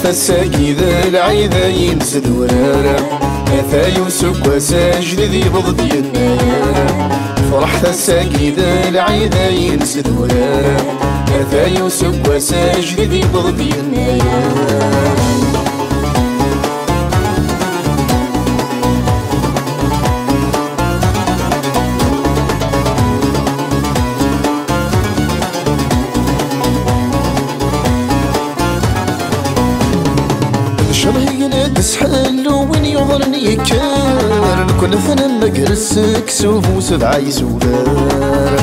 الساقي ذا العيذا ينسد ورارا أثا يوسك وساجد ذي بضد ينايا فرحت الساقي ذا العيذا ينسد ورارا أثا يوسك وساجد ذي بضد ينايا تسحلو وين يظلني كان كل ثنا مقرسك سوف وسبعة يسوفار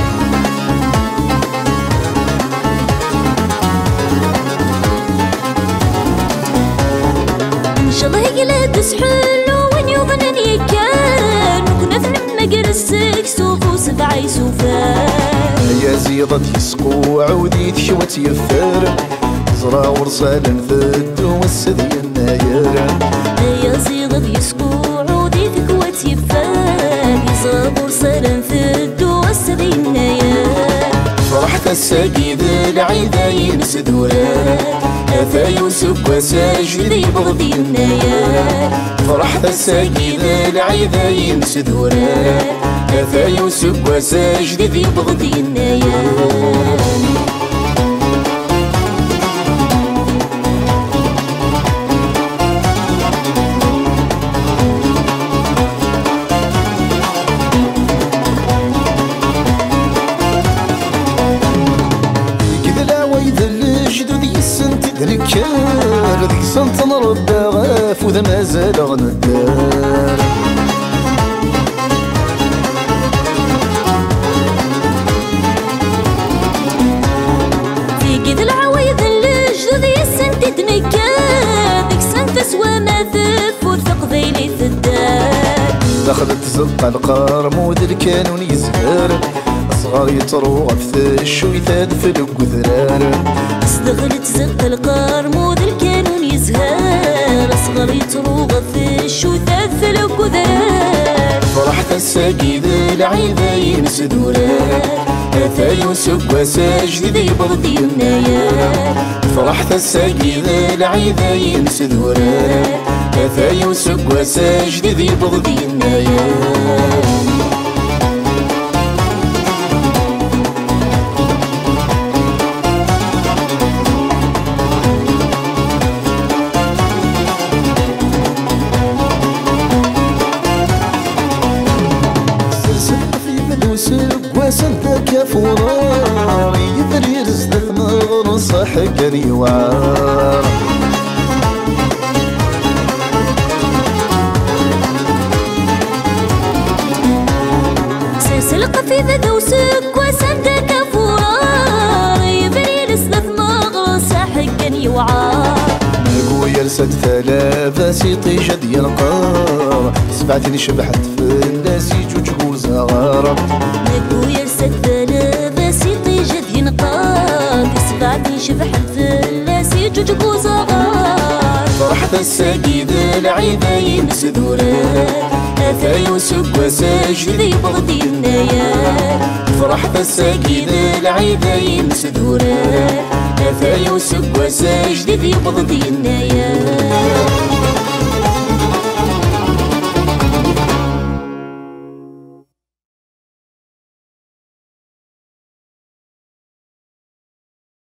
إن شاء الله يقلا تسحلو وين يظلني كان كل ثنا مقرسك سوف وسبعة يسوفار يا زيضة يسقو عودي تشوت يفار زرا ورسالن ثدو والسدي الناير يا زيغ يسكو عودي تكوت يفان يصاب ورسالن ثدو والسدي الناير فرحت الساقي ذا العيذا ينسد ورارا أثا يوسك وساجد ذي بضد ينايا فرحت الساقي ذا العيذا ينسد ورارا أثا يوسك وساجد ذي بضد ينايا ذكر ذيك سنت نرد غاف وذا مازال غندار في قد العوايد اللجد ذي السنت تنكار ذيك سنت سوا ما ثف ورثق ذيلي في الدار دخلت زق القرمود الكانون يزهر صغار يطرو غفثش ويثاد في القذران استغلت زق القرمود الكانون يزهر صغار يطرو غفثش ويثاد في القذران فرحت الساقي ذا العيذا ينسد ورارا أثا يوسك وساجد ذي بضد ينايا فرحت الساقي ذا العيذا ينسد ورارا أثا يوسك وساجد ذي بضد ينايا وسنتك يا فورار يدري رزق المغر صحقني وعار سلسل قفيذة دوسك وسنتك يا فورار يدري رزق المغر صحقني وعار نقول يرسد ثلاثة سيطي جد ينقار سبعتني شبحت في الناس يجوج زغارة نقول يرسد ثلاثة سيطي جد ينقار سبعتني شبحت في الناس يجوج زغارة فرحت الساقي ذا العيذا ينسد ورارا أثا يوسك وساجد ذي بضد ينايا فرحت الساقي ذا العيذا ينسد ورارا أثا يوسك وساجد ذي بضد ينايا